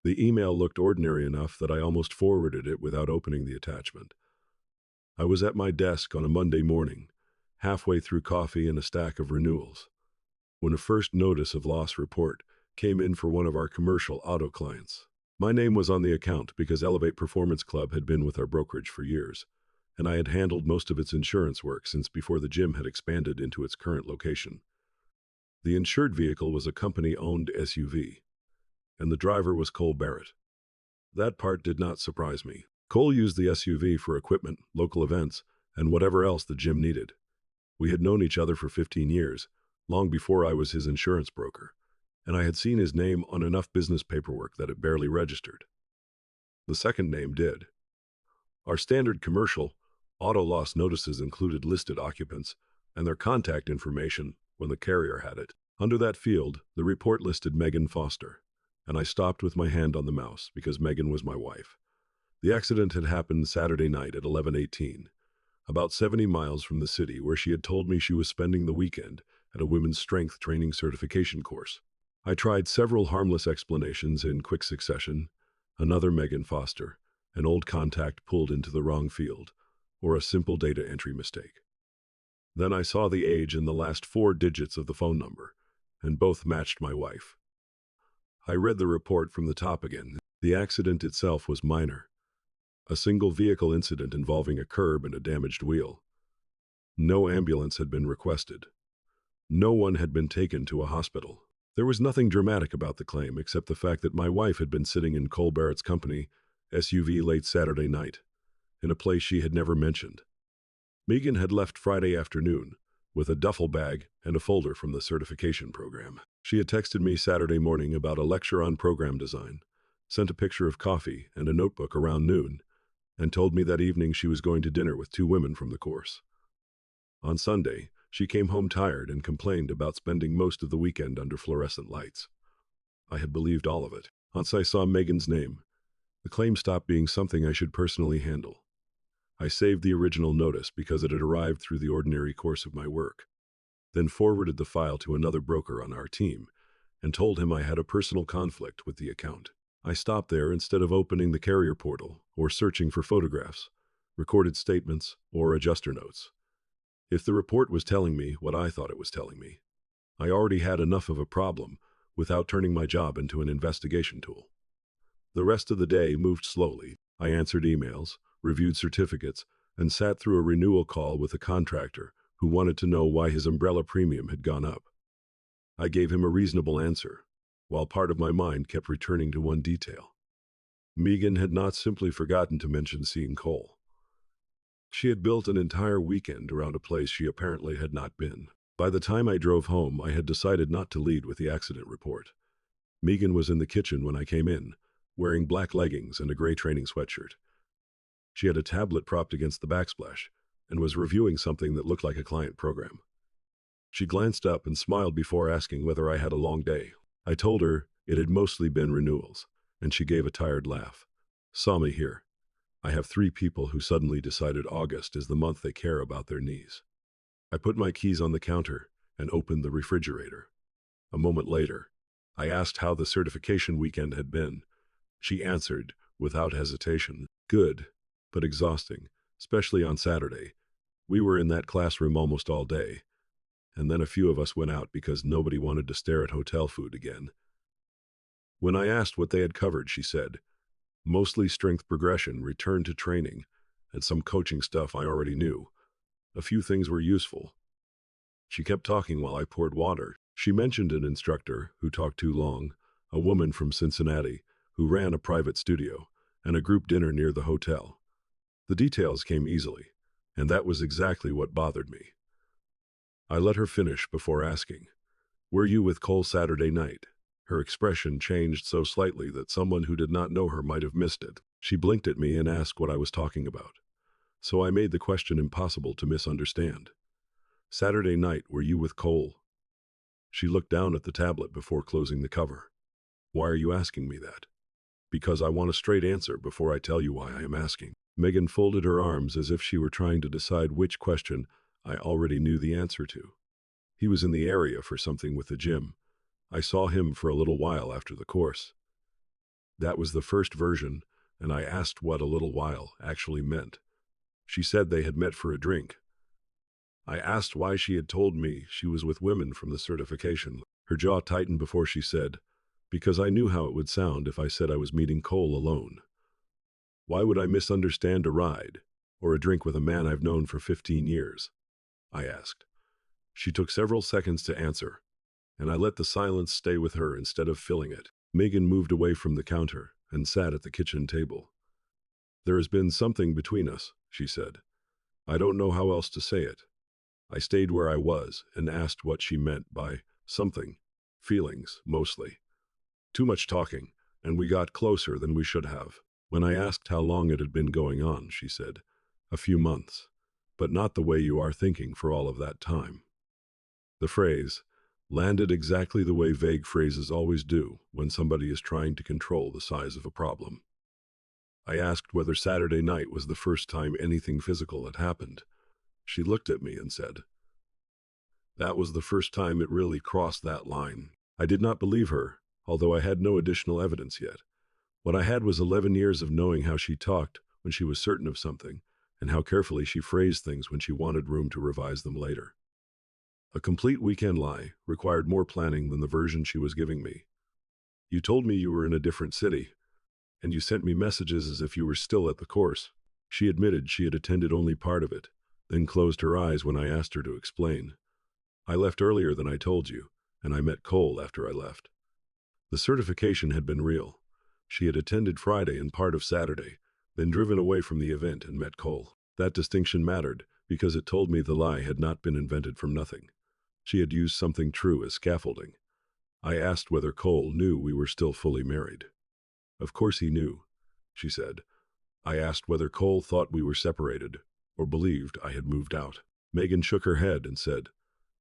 The email looked ordinary enough that I almost forwarded it without opening the attachment. I was at my desk on a Monday morning, halfway through coffee and a stack of renewals, when a first notice of loss report came in for one of our commercial auto clients. My name was on the account because Elevate Performance Club had been with our brokerage for years, and I had handled most of its insurance work since before the gym had expanded into its current location. The insured vehicle was a company-owned SUV, and the driver was Cole Barrett. That part did not surprise me. Cole used the SUV for equipment, local events, and whatever else the gym needed. We had known each other for 15 years, long before I was his insurance broker, and I had seen his name on enough business paperwork that it barely registered. The second name did. Our standard commercial auto loss notices included listed occupants and their contact information when the carrier had it. Under that field, the report listed Megan Foster, and I stopped with my hand on the mouse because Megan was my wife. The accident had happened Saturday night at 11:18, about 70 miles from the city where she had told me she was spending the weekend at a women's strength training certification course. I tried several harmless explanations in quick succession: another Megan Foster, an old contact pulled into the wrong field, or a simple data entry mistake. Then I saw the age and the last 4 digits of the phone number, and both matched my wife. I read the report from the top again. The accident itself was minor. A single vehicle incident involving a curb and a damaged wheel. No ambulance had been requested. No one had been taken to a hospital. There was nothing dramatic about the claim except the fact that my wife had been sitting in Cole Barrett's company SUV late Saturday night, in a place she had never mentioned. Megan had left Friday afternoon with a duffel bag and a folder from the certification program. She had texted me Saturday morning about a lecture on program design, sent a picture of coffee and a notebook around noon, and told me that evening she was going to dinner with 2 women from the course. On Sunday, she came home tired and complained about spending most of the weekend under fluorescent lights. I had believed all of it. Once I saw Megan's name, the claim stopped being something I should personally handle. I saved the original notice because it had arrived through the ordinary course of my work, then forwarded the file to another broker on our team and told him I had a personal conflict with the account. I stopped there instead of opening the carrier portal or searching for photographs, recorded statements, or adjuster notes. If the report was telling me what I thought it was telling me, I already had enough of a problem without turning my job into an investigation tool. The rest of the day moved slowly. I answered emails, reviewed certificates, and sat through a renewal call with a contractor who wanted to know why his umbrella premium had gone up. I gave him a reasonable answer, while part of my mind kept returning to one detail. Megan had not simply forgotten to mention seeing Cole. She had built an entire weekend around a place she apparently had not been. By the time I drove home, I had decided not to lead with the accident report. Megan was in the kitchen when I came in, wearing black leggings and a gray training sweatshirt. She had a tablet propped against the backsplash and was reviewing something that looked like a client program. She glanced up and smiled before asking whether I had a long day. I told her it had mostly been renewals, and she gave a tired laugh. Saw me here. I have 3 people who suddenly decided August is the month they care about their knees. I put my keys on the counter and opened the refrigerator. A moment later, I asked how the certification weekend had been. She answered, without hesitation, good, but exhausting, especially on Saturday. We were in that classroom almost all day, and then a few of us went out because nobody wanted to stare at hotel food again. When I asked what they had covered, she said, mostly strength progression, return to training, and some coaching stuff I already knew. A few things were useful. She kept talking while I poured water. She mentioned an instructor who talked too long, a woman from Cincinnati who ran a private studio, and a group dinner near the hotel. The details came easily, and that was exactly what bothered me. I let her finish before asking, were you with Cole Saturday night? Her expression changed so slightly that someone who did not know her might have missed it. She blinked at me and asked what I was talking about, so I made the question impossible to misunderstand. Saturday night, were you with Cole? She looked down at the tablet before closing the cover. Why are you asking me that? Because I want a straight answer before I tell you why I am asking. Megan folded her arms as if she were trying to decide which question I already knew the answer to. He was in the area for something with the gym. I saw him for a little while after the course. That was the first version, and I asked what a little while actually meant. She said they had met for a drink. I asked why she had told me she was with women from the certification. Her jaw tightened before she said, because I knew how it would sound if I said I was meeting Cole alone. Why would I misunderstand a ride or a drink with a man I've known for 15 years? I asked. She took several seconds to answer, and I let the silence stay with her instead of filling it. Megan moved away from the counter and sat at the kitchen table. There has been something between us, she said. I don't know how else to say it. I stayed where I was and asked what she meant by something. Feelings, mostly. Too much talking, and we got closer than we should have. When I asked how long it had been going on, she said, a few months, but not the way you are thinking for all of that time. The phrase landed exactly the way vague phrases always do when somebody is trying to control the size of a problem. I asked whether Saturday night was the first time anything physical had happened. She looked at me and said, that was the first time it really crossed that line. I did not believe her, although I had no additional evidence yet. What I had was 11 years of knowing how she talked when she was certain of something, and how carefully she phrased things when she wanted room to revise them later. A complete weekend lie required more planning than the version she was giving me. You told me you were in a different city, and you sent me messages as if you were still at the course. She admitted she had attended only part of it, then closed her eyes when I asked her to explain. I left earlier than I told you, and I met Cole after I left. The certification had been real. She had attended Friday and part of Saturday, then driven away from the event and met Cole. That distinction mattered because it told me the lie had not been invented from nothing. She had used something true as scaffolding. I asked whether Cole knew we were still fully married. Of course he knew, she said. I asked whether Cole thought we were separated or believed I had moved out. Megan shook her head and said,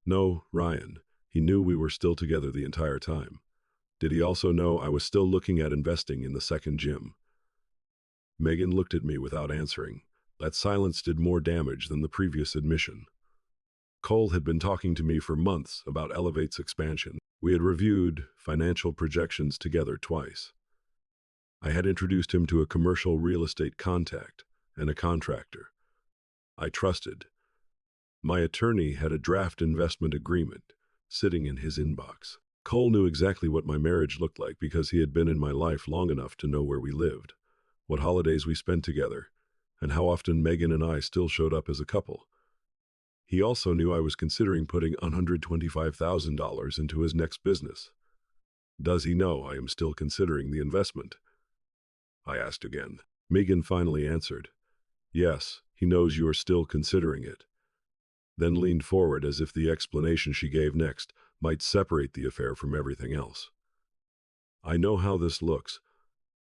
no, Ryan, he knew we were still together the entire time. Did he also know I was still looking at investing in the second gym? Megan looked at me without answering. That silence did more damage than the previous admission. Cole had been talking to me for months about Elevate's expansion. We had reviewed financial projections together twice. I had introduced him to a commercial real estate contact and a contractor I trusted. My attorney had a draft investment agreement sitting in his inbox. Cole knew exactly what my marriage looked like because he had been in my life long enough to know where we lived, what holidays we spent together, and how often Megan and I still showed up as a couple. He also knew I was considering putting $125,000 into his next business. Does he know I am still considering the investment? I asked again. Megan finally answered, yes, he knows you are still considering it. Then leaned forward as if the explanation she gave next might separate the affair from everything else. I know how this looks,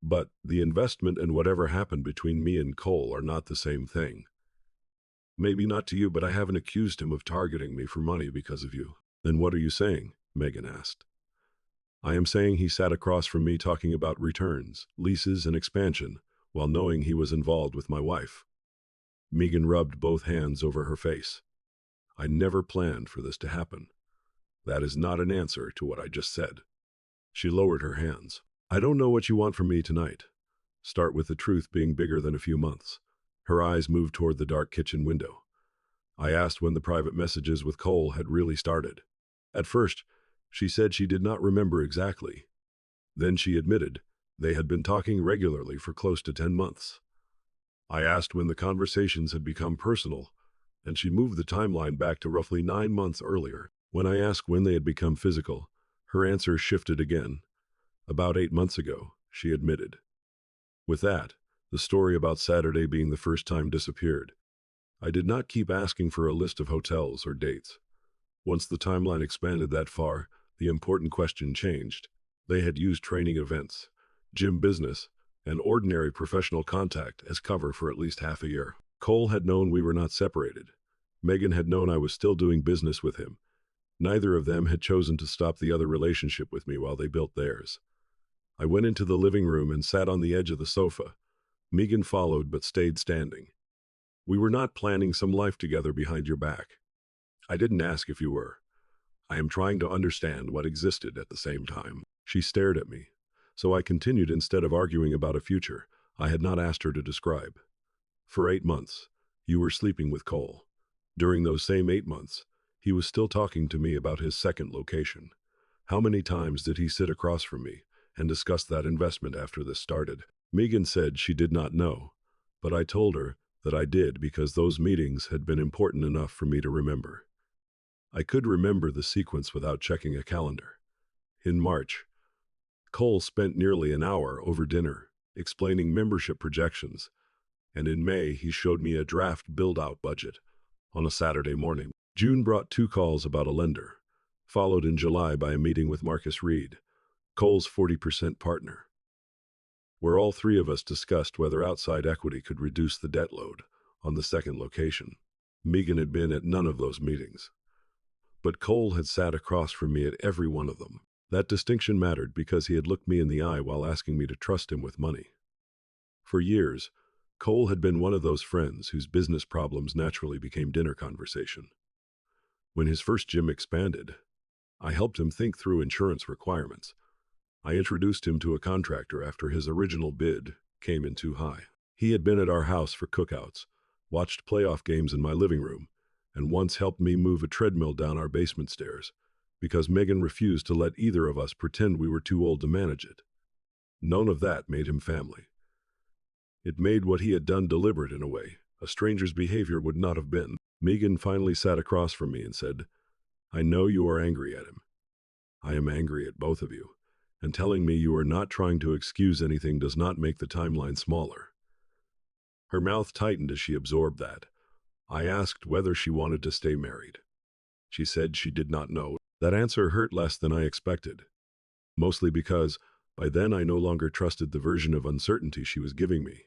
but the investment and whatever happened between me and Cole are not the same thing. Maybe not to you, but I haven't accused him of targeting me for money because of you. Then what are you saying? Megan asked. I am saying he sat across from me talking about returns, leases, and expansion, while knowing he was involved with my wife. Megan rubbed both hands over her face. I never planned for this to happen. That is not an answer to what I just said. She lowered her hands. I don't know what you want from me tonight. Start with the truth being bigger than a few months. Her eyes moved toward the dark kitchen window. I asked when the private messages with Cole had really started. At first, she said she did not remember exactly. Then she admitted they had been talking regularly for close to 10 months. I asked when the conversations had become personal, and she moved the timeline back to roughly 9 months earlier. When I asked when they had become physical, her answer shifted again. About 8 months ago, she admitted. With that, the story about Saturday being the first time disappeared. I did not keep asking for a list of hotels or dates. Once the timeline expanded that far, the important question changed. They had used training events, gym business, and ordinary professional contact as cover for at least half a year. Cole had known we were not separated. Megan had known I was still doing business with him. Neither of them had chosen to stop the other relationship with me while they built theirs. I went into the living room and sat on the edge of the sofa. Megan followed but stayed standing. We were not planning some life together behind your back. I didn't ask if you were. I am trying to understand what existed at the same time. She stared at me. so I continued instead of arguing about a future I had not asked her to describe. For 8 months, you were sleeping with Cole. During those same 8 months, he was still talking to me about his second location. How many times did he sit across from me and discuss that investment after this started? Megan said she did not know, but I told her that I did because those meetings had been important enough for me to remember. I could remember the sequence without checking a calendar. In March, Cole spent nearly an hour over dinner explaining membership projections, and in May he showed me a draft build-out budget on a Saturday morning. June brought 2 calls about a lender, followed in July by a meeting with Marcus Reed, Cole's 40% partner, where all 3 of us discussed whether outside equity could reduce the debt load on the second location. Megan had been at none of those meetings, but Cole had sat across from me at every one of them. That distinction mattered because he had looked me in the eye while asking me to trust him with money. For years, Cole had been one of those friends whose business problems naturally became dinner conversation. When his first gym expanded, I helped him think through insurance requirements. I introduced him to a contractor after his original bid came in too high. He had been at our house for cookouts, watched playoff games in my living room, and once helped me move a treadmill down our basement stairs because Megan refused to let either of us pretend we were too old to manage it. None of that made him family. It made what he had done deliberate in a way a stranger's behavior would not have been. Megan finally sat across from me and said, "I know you are angry at him. I am angry at both of you, and telling me you are not trying to excuse anything does not make the timeline smaller." Her mouth tightened as she absorbed that. I asked whether she wanted to stay married. She said she did not know. That answer hurt less than I expected, mostly because by then I no longer trusted the version of uncertainty she was giving me.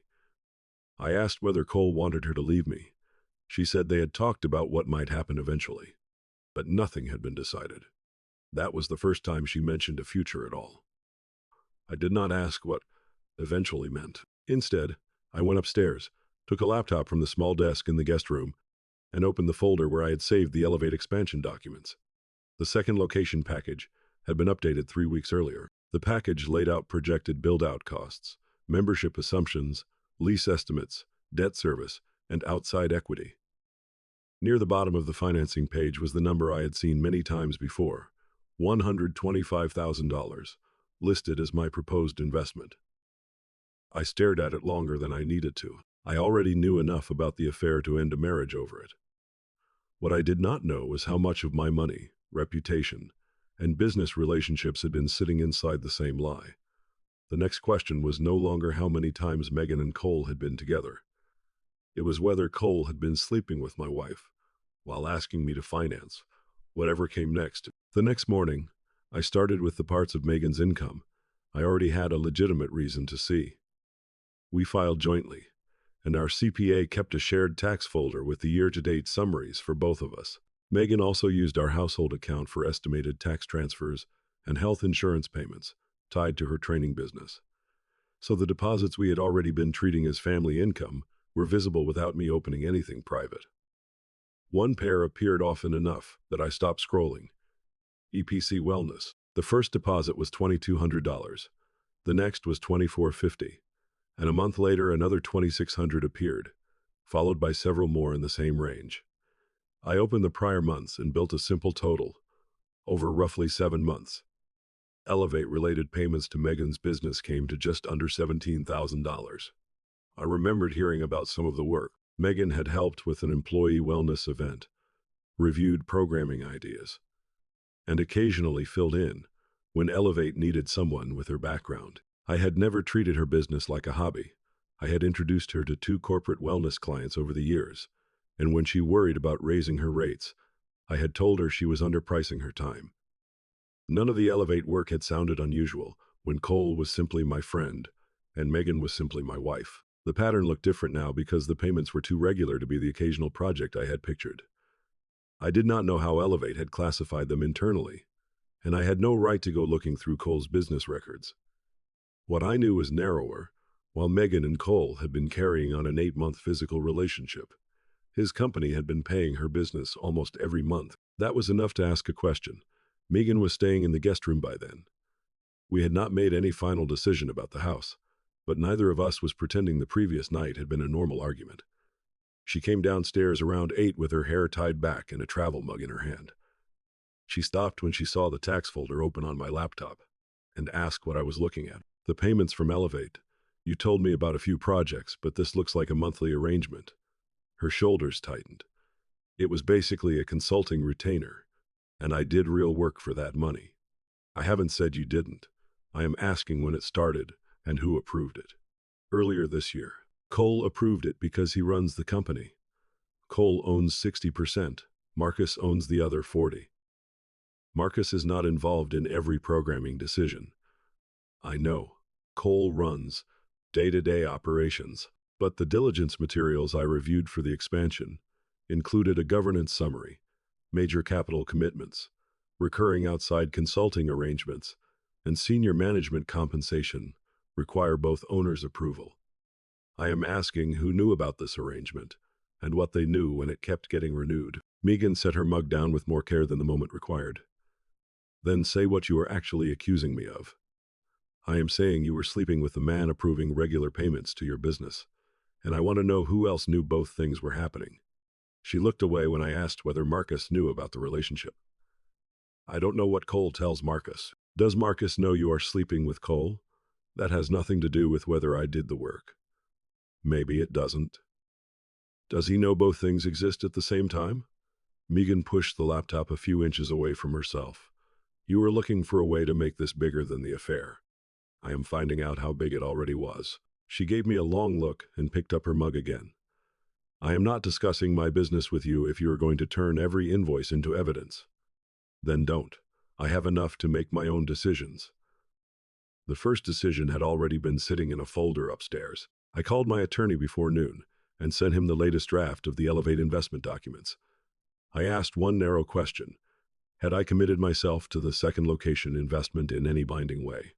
I asked whether Cole wanted her to leave me. She said they had talked about what might happen eventually, but nothing had been decided. That was the first time she mentioned a future at all. I did not ask what eventually meant. Instead, I went upstairs, took a laptop from the small desk in the guest room, and opened the folder where I had saved the Elevate expansion documents. The second location package had been updated 3 weeks earlier. The package laid out projected build-out costs, membership assumptions, lease estimates, debt service, and outside equity. Near the bottom of the financing page was the number I had seen many times before, $125,000, listed as my proposed investment. I stared at it longer than I needed to. I already knew enough about the affair to end a marriage over it. What I did not know was how much of my money, reputation, and business relationships had been sitting inside the same lie. The next question was no longer how many times Megan and Cole had been together. It was whether Cole had been sleeping with my wife while asking me to finance whatever came next. The next morning, I started with the parts of Megan's income I already had a legitimate reason to see. We filed jointly, and our CPA kept a shared tax folder with the year-to-date summaries for both of us. Megan also used our household account for estimated tax transfers and health insurance payments tied to her training business. So the deposits we had already been treating as family income were visible without me opening anything private. One pair appeared often enough that I stopped scrolling. EPC Wellness. The first deposit was $2,200. The next was $2,450. And a month later another $2,600 appeared, followed by several more in the same range. I opened the prior months and built a simple total over roughly 7 months. Elevate-related payments to Megan's business came to just under $17,000. I remembered hearing about some of the work. Megan had helped with an employee wellness event, reviewed programming ideas, and occasionally filled in when Elevate needed someone with her background. I had never treated her business like a hobby. I had introduced her to 2 corporate wellness clients over the years, and when she worried about raising her rates, I had told her she was underpricing her time. None of the Elevate work had sounded unusual when Cole was simply my friend and Megan was simply my wife. The pattern looked different now because the payments were too regular to be the occasional project I had pictured. I did not know how Elevate had classified them internally, and I had no right to go looking through Cole's business records. What I knew was narrower, while Megan and Cole had been carrying on an 8-month physical relationship. His company had been paying her business almost every month. That was enough to ask a question. Megan was staying in the guest room by then. We had not made any final decision about the house, but neither of us was pretending the previous night had been a normal argument. She came downstairs around 8 with her hair tied back and a travel mug in her hand. She stopped when she saw the tax folder open on my laptop and asked what I was looking at. The payments from Elevate. You told me about a few projects, but this looks like a monthly arrangement. Her shoulders tightened. It was basically a consulting retainer, and I did real work for that money. I haven't said you didn't. I am asking when it started and who approved it. Earlier this year, Cole approved it because he runs the company. Cole owns 60%. Marcus owns the other 40%. Marcus is not involved in every programming decision. I know. Cole runs day-to-day operations, but the diligence materials I reviewed for the expansion included a governance summary, major capital commitments, recurring outside consulting arrangements, and senior management compensation require both owners' approval. I am asking who knew about this arrangement and what they knew when it kept getting renewed. Megan set her mug down with more care than the moment required. Then say what you are actually accusing me of. I am saying you were sleeping with the man approving regular payments to your business, and I want to know who else knew both things were happening. She looked away when I asked whether Marcus knew about the relationship. I don't know what Cole tells Marcus. Does Marcus know you are sleeping with Cole? That has nothing to do with whether I did the work. Maybe it doesn't. Does he know both things exist at the same time? Megan pushed the laptop a few inches away from herself. You were looking for a way to make this bigger than the affair. I am finding out how big it already was. She gave me a long look and picked up her mug again. I am not discussing my business with you if you are going to turn every invoice into evidence. Then don't. I have enough to make my own decisions. The first decision had already been sitting in a folder upstairs. I called my attorney before noon and sent him the latest draft of the Elevate investment documents. I asked one narrow question. Had I committed myself to the second location investment in any binding way?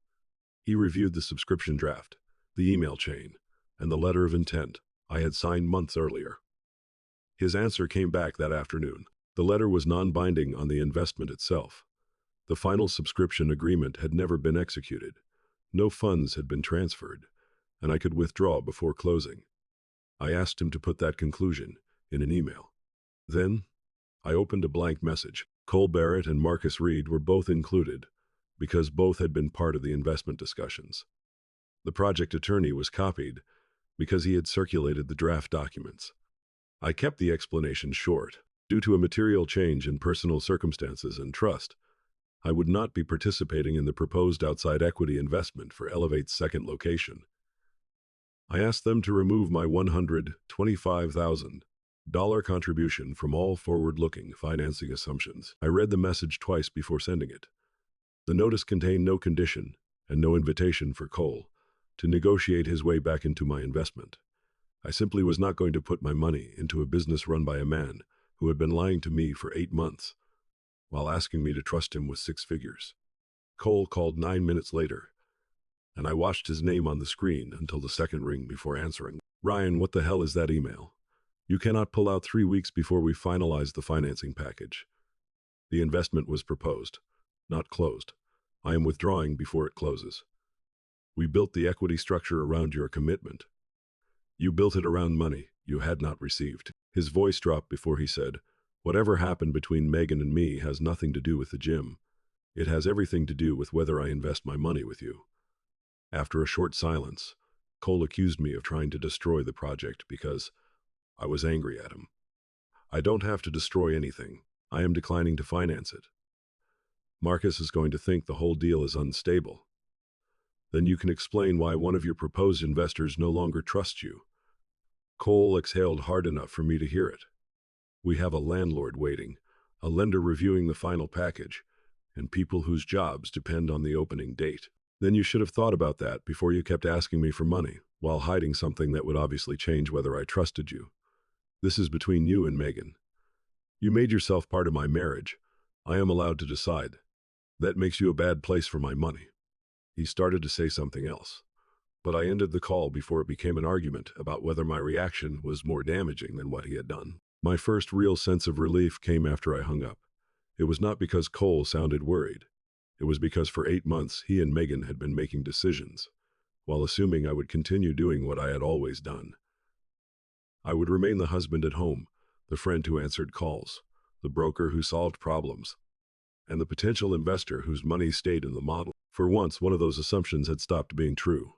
He reviewed the subscription draft, the email chain, and the letter of intent I had signed months earlier. His answer came back that afternoon. The letter was non-binding on the investment itself. The final subscription agreement had never been executed. No funds had been transferred, and I could withdraw before closing. I asked him to put that conclusion in an email. Then, I opened a blank message. Cole Barrett and Marcus Reed were both included, because both had been part of the investment discussions. The project attorney was copied because he had circulated the draft documents. I kept the explanation short. Due to a material change in personal circumstances and trust, I would not be participating in the proposed outside equity investment for Elevate's second location. I asked them to remove my $125,000 contribution from all forward-looking financing assumptions. I read the message twice before sending it. The notice contained no condition and no invitation for Cole to negotiate his way back into my investment. I simply was not going to put my money into a business run by a man who had been lying to me for 8 months, while asking me to trust him with 6 figures. Cole called 9 minutes later, and I watched his name on the screen until the second ring before answering. Ryan, what the hell is that email? You cannot pull out 3 weeks before we finalize the financing package. The investment was proposed, not closed. I am withdrawing before it closes. We built the equity structure around your commitment. You built it around money you had not received. His voice dropped before he said, whatever happened between Megan and me has nothing to do with the gym. It has everything to do with whether I invest my money with you. After a short silence, Cole accused me of trying to destroy the project because I was angry at him. I don't have to destroy anything. I am declining to finance it. Marcus is going to think the whole deal is unstable. Then you can explain why one of your proposed investors no longer trusts you. Cole exhaled hard enough for me to hear it. We have a landlord waiting, a lender reviewing the final package, and people whose jobs depend on the opening date. Then you should have thought about that before you kept asking me for money, while hiding something that would obviously change whether I trusted you. This is between you and Megan. You made yourself part of my marriage. I am allowed to decide. That makes you a bad place for my money. He started to say something else, but I ended the call before it became an argument about whether my reaction was more damaging than what he had done. My first real sense of relief came after I hung up. It was not because Cole sounded worried. It was because for 8 months he and Megan had been making decisions, while assuming I would continue doing what I had always done. I would remain the husband at home, the friend who answered calls, the broker who solved problems, and the potential investor whose money stayed in the model. For once, one of those assumptions had stopped being true.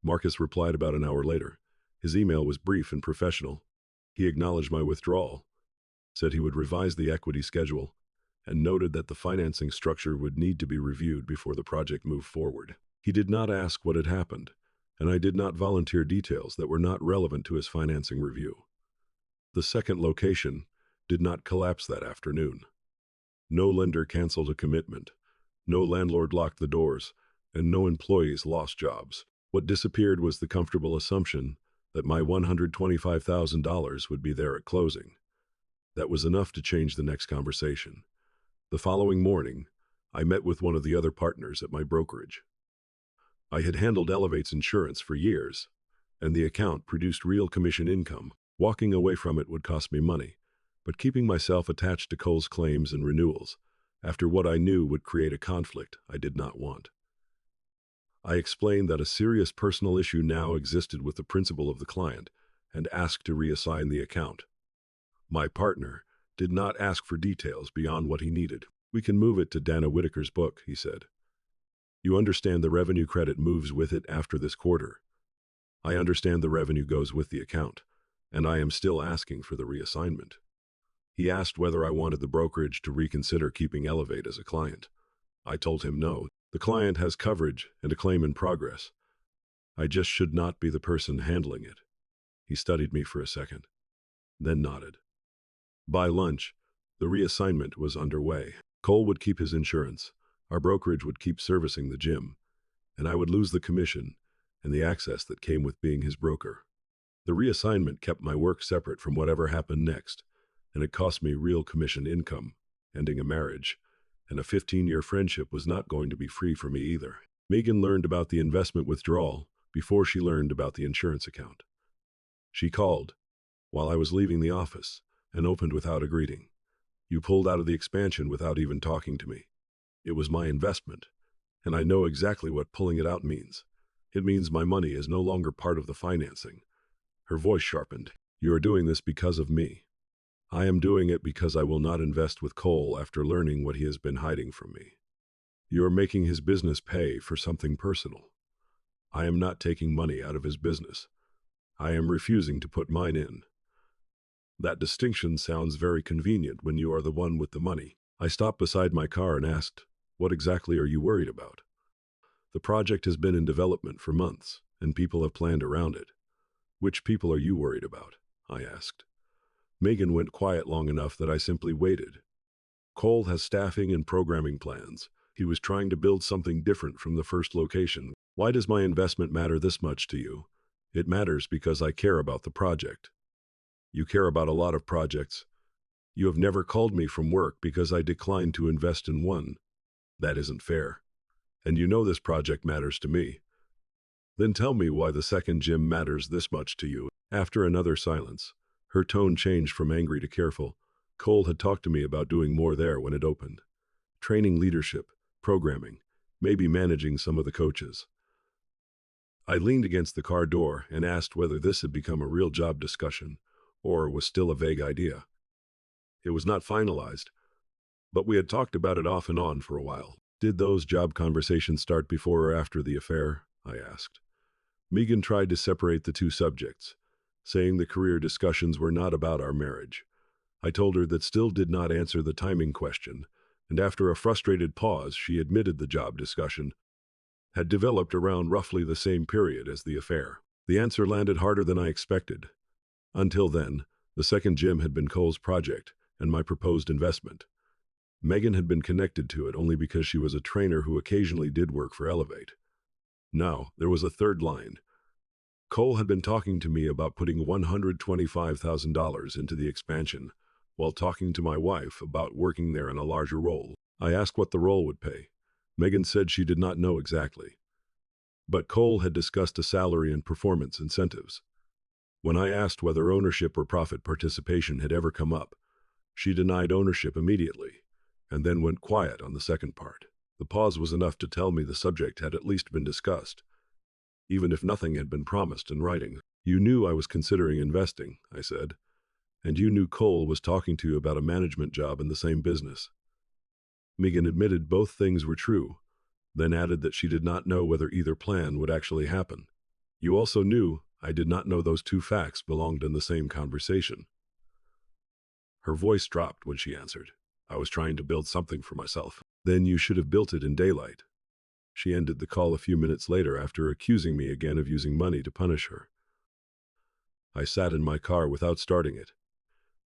Marcus replied about an hour later. His email was brief and professional. He acknowledged my withdrawal, said he would revise the equity schedule, and noted that the financing structure would need to be reviewed before the project moved forward. He did not ask what had happened, and I did not volunteer details that were not relevant to his financing review. The second location did not collapse that afternoon. No lender canceled a commitment, no landlord locked the doors, and no employees lost jobs. What disappeared was the comfortable assumption that my $125,000 would be there at closing. That was enough to change the next conversation. The following morning, I met with one of the other partners at my brokerage. I had handled Elevate's insurance for years, and the account produced real commission income. Walking away from it would cost me money, but keeping myself attached to Cole's claims and renewals, after what I knew would create a conflict I did not want. I explained that a serious personal issue now existed with the principal of the client and asked to reassign the account. My partner did not ask for details beyond what he needed. "We can move it to Dana Whitaker's book," he said. "You understand the revenue credit moves with it after this quarter. I understand the revenue goes with the account, and I am still asking for the reassignment." He asked whether I wanted the brokerage to reconsider keeping Elevate as a client. I told him no. The client has coverage and a claim in progress. I just should not be the person handling it. He studied me for a second, then nodded. By lunch, the reassignment was underway. Cole would keep his insurance, our brokerage would keep servicing the gym, and I would lose the commission and the access that came with being his broker. The reassignment kept my work separate from whatever happened next, and it cost me real commission income, ending a marriage, and a 15-year friendship was not going to be free for me either. Megan learned about the investment withdrawal before she learned about the insurance account. She called while I was leaving the office and opened without a greeting. "You pulled out of the expansion without even talking to me. It was my investment, and I know exactly what pulling it out means. It means my money is no longer part of the financing." Her voice sharpened. "You are doing this because of me. I am doing it because I will not invest with Cole after learning what he has been hiding from me. You are making his business pay for something personal. I am not taking money out of his business. I am refusing to put mine in. That distinction sounds very convenient when you are the one with the money." I stopped beside my car and asked, "What exactly are you worried about?" "The project has been in development for months, and people have planned around it." "Which people are you worried about?" I asked. Megan went quiet long enough that I simply waited. "Cole has staffing and programming plans. He was trying to build something different from the first location. Why does my investment matter this much to you?" "It matters because I care about the project." "You care about a lot of projects. You have never called me from work because I declined to invest in one. That isn't fair. And you know this project matters to me. Then tell me why the second gym matters this much to you." After another silence, her tone changed from angry to careful. "Cole had talked to me about doing more there when it opened. Training, leadership, programming, maybe managing some of the coaches." I leaned against the car door and asked whether this had become a real job discussion or was still a vague idea. It was not finalized, but we had talked about it off and on for a while. "Did those job conversations start before or after the affair?" I asked. Megan tried to separate the two subjects, saying the career discussions were not about our marriage. I told her that still did not answer the timing question, and after a frustrated pause, she admitted the job discussion had developed around roughly the same period as the affair. The answer landed harder than I expected. Until then, the second gym had been Cole's project and my proposed investment. Megan had been connected to it only because she was a trainer who occasionally did work for Elevate. Now, there was a third line. Cole had been talking to me about putting $125,000 into the expansion, while talking to my wife about working there in a larger role. I asked what the role would pay. Megan said she did not know exactly. But Cole had discussed a salary and performance incentives. When I asked whether ownership or profit participation had ever come up, she denied ownership immediately, and then went quiet on the second part. The pause was enough to tell me the subject had at least been discussed, even if nothing had been promised in writing. "You knew I was considering investing," I said, "and you knew Cole was talking to you about a management job in the same business." Megan admitted both things were true, then added that she did not know whether either plan would actually happen. "You also knew I did not know those two facts belonged in the same conversation." Her voice dropped when she answered. "I was trying to build something for myself." "Then you should have built it in daylight." She ended the call a few minutes later after accusing me again of using money to punish her. I sat in my car without starting it.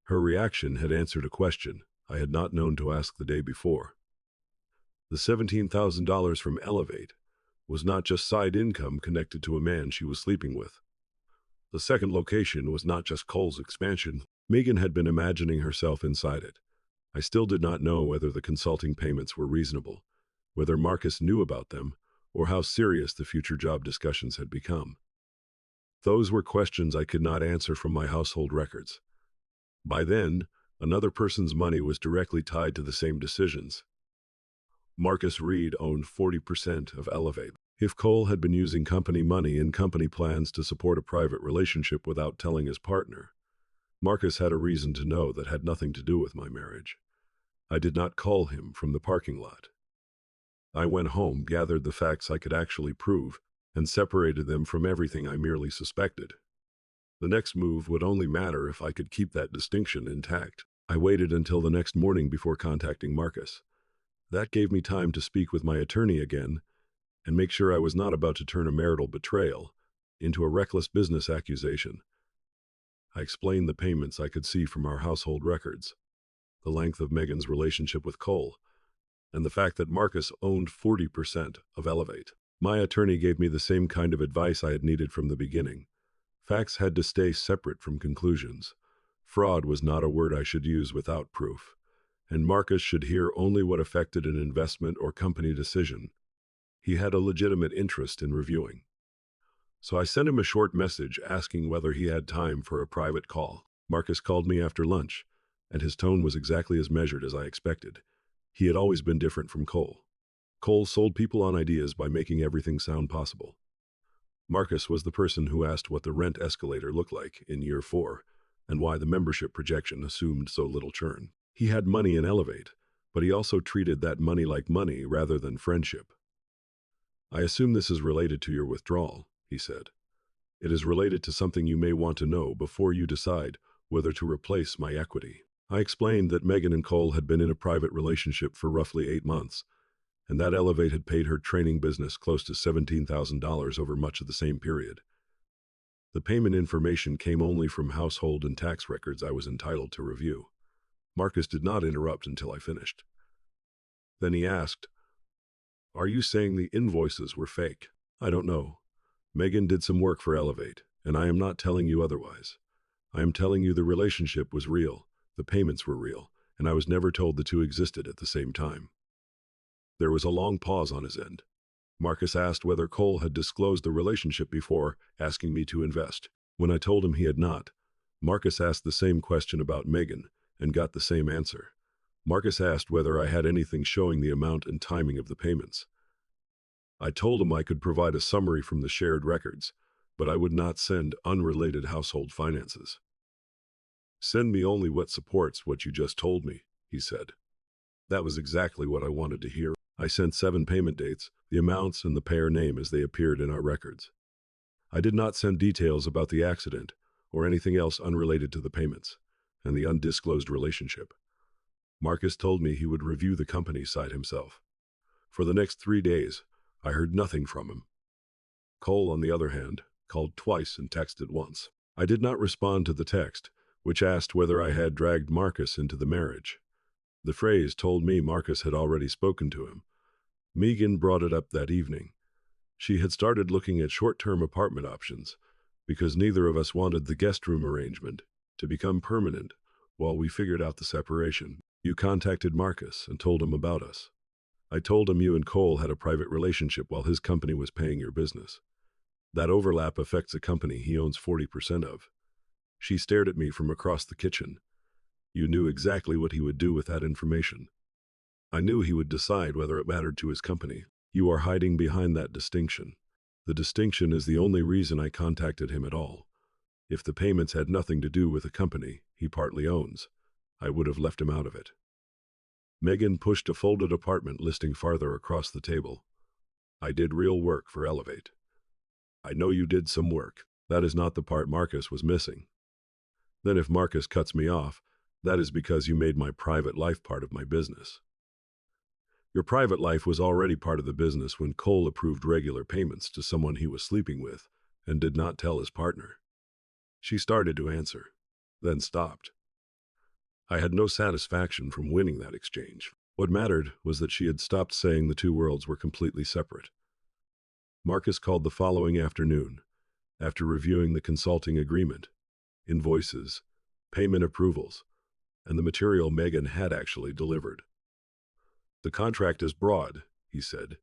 Her reaction had answered a question I had not known to ask the day before. The $17,000 from Elevate was not just side income connected to a man she was sleeping with. The second location was not just Cole's expansion. Megan had been imagining herself inside it. I still did not know whether the consulting payments were reasonable, whether Marcus knew about them, or how serious the future job discussions had become. Those were questions I could not answer from my household records. By then, another person's money was directly tied to the same decisions. Marcus Reed owned 40% of Elevate. If Cole had been using company money and company plans to support a private relationship without telling his partner, Marcus had a reason to know that had nothing to do with my marriage. I did not call him from the parking lot. I went home, gathered the facts I could actually prove, and separated them from everything I merely suspected. The next move would only matter if I could keep that distinction intact. I waited until the next morning before contacting Marcus. That gave me time to speak with my attorney again and make sure I was not about to turn a marital betrayal into a reckless business accusation. I explained the payments I could see from our household records, the length of Megan's relationship with Cole, and the fact that Marcus owned 40% of Elevate. My attorney gave me the same kind of advice I had needed from the beginning. Facts had to stay separate from conclusions. Fraud was not a word I should use without proof, and Marcus should hear only what affected an investment or company decision he had a legitimate interest in reviewing. So I sent him a short message asking whether he had time for a private call. Marcus called me after lunch, and his tone was exactly as measured as I expected. He had always been different from Cole. Cole sold people on ideas by making everything sound possible. Marcus was the person who asked what the rent escalator looked like in year 4 and why the membership projection assumed so little churn. He had money in Elevate, but he also treated that money like money rather than friendship. "I assume this is related to your withdrawal," he said. "It is related to something you may want to know before you decide whether to replace my equity." I explained that Megan and Cole had been in a private relationship for roughly 8 months, and that Elevate had paid her training business close to $17,000 over much of the same period. The payment information came only from household and tax records I was entitled to review. Marcus did not interrupt until I finished. Then he asked, "Are you saying the invoices were fake?" "I don't know. Megan did some work for Elevate, and I am not telling you otherwise. I am telling you the relationship was real, the payments were real, and I was never told the two existed at the same time." There was a long pause on his end. Marcus asked whether Cole had disclosed the relationship before asking me to invest. When I told him he had not, Marcus asked the same question about Megan and got the same answer. Marcus asked whether I had anything showing the amount and timing of the payments. I told him I could provide a summary from the shared records, but I would not send unrelated household finances. "Send me only what supports what you just told me," he said. That was exactly what I wanted to hear. I sent 7 payment dates, the amounts and the payer name as they appeared in our records. I did not send details about the accident or anything else unrelated to the payments and the undisclosed relationship. Marcus told me he would review the company side himself. For the next 3 days, I heard nothing from him. Cole, on the other hand, called twice and texted once. I did not respond to the text, which asked whether I had dragged Marcus into the marriage. The phrase told me Marcus had already spoken to him. Megan brought it up that evening. She had started looking at short-term apartment options because neither of us wanted the guest room arrangement to become permanent while we figured out the separation. "You contacted Marcus and told him about us." "I told him you and Cole had a private relationship while his company was paying your business. That overlap affects a company he owns 40% of." She stared at me from across the kitchen. "You knew exactly what he would do with that information." I knew he would decide whether it mattered to his company. You are hiding behind that distinction. The distinction is the only reason I contacted him at all. If the payments had nothing to do with the company he partly owns, I would have left him out of it. Megan pushed a folded apartment listing farther across the table. I did real work for Elevate. I know you did some work. That is not the part Marcus was missing. Then if Marcus cuts me off, that is because you made my private life part of my business. Your private life was already part of the business when Cole approved regular payments to someone he was sleeping with and did not tell his partner. She started to answer, then stopped. I had no satisfaction from winning that exchange. What mattered was that she had stopped saying the two worlds were completely separate. Marcus called the following afternoon, after reviewing the consulting agreement, invoices, payment approvals, and the material Megan had actually delivered. The contract is broad, he said.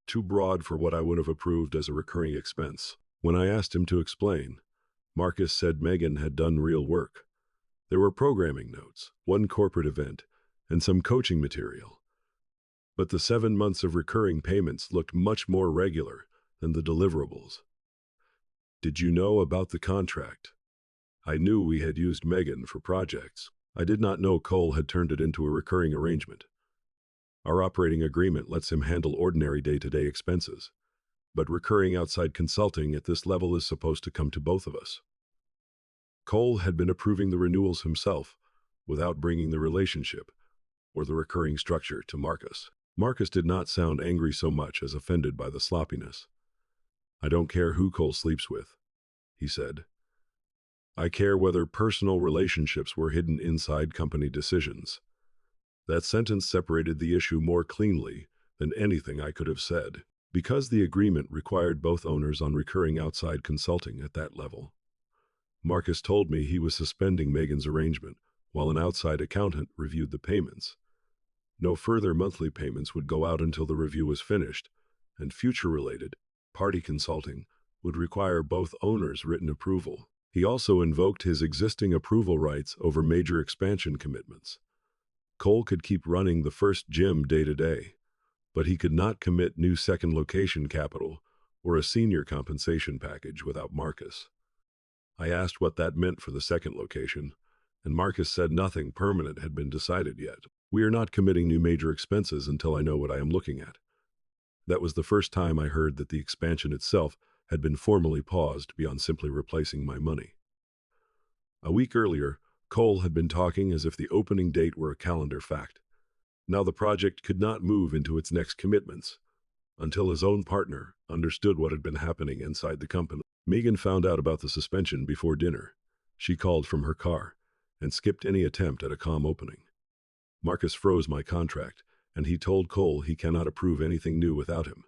Too broad for what I would have approved as a recurring expense. When I asked him to explain, Marcus said Megan had done real work. There were programming notes, one corporate event, and some coaching material. But the 7 months of recurring payments looked much more regular than the deliverables. Did you know about the contract? I knew we had used Megan for projects. I did not know Cole had turned it into a recurring arrangement. Our operating agreement lets him handle ordinary day-to-day expenses, but recurring outside consulting at this level is supposed to come to both of us. Cole had been approving the renewals himself without bringing the relationship or the recurring structure to Marcus. Marcus did not sound angry so much as offended by the sloppiness. I don't care who Cole sleeps with, he said. I care whether personal relationships were hidden inside company decisions. That sentence separated the issue more cleanly than anything I could have said, because the agreement required both owners on recurring outside consulting at that level. Marcus told me he was suspending Megan's arrangement while an outside accountant reviewed the payments. No further monthly payments would go out until the review was finished, and future-related, party consulting would require both owners' written approval. He also invoked his existing approval rights over major expansion commitments. Cole could keep running the first gym day-to-day, but he could not commit new second location capital or a senior compensation package without Marcus. I asked what that meant for the second location, and Marcus said nothing permanent had been decided yet. We are not committing new major expenses until I know what I am looking at. That was the first time I heard that the expansion itself had been formally paused beyond simply replacing my money. A week earlier, Cole had been talking as if the opening date were a calendar fact. Now the project could not move into its next commitments until his own partner understood what had been happening inside the company. Megan found out about the suspension before dinner. She called from her car and skipped any attempt at a calm opening. Marcus froze my contract, and he told Cole he cannot approve anything new without him.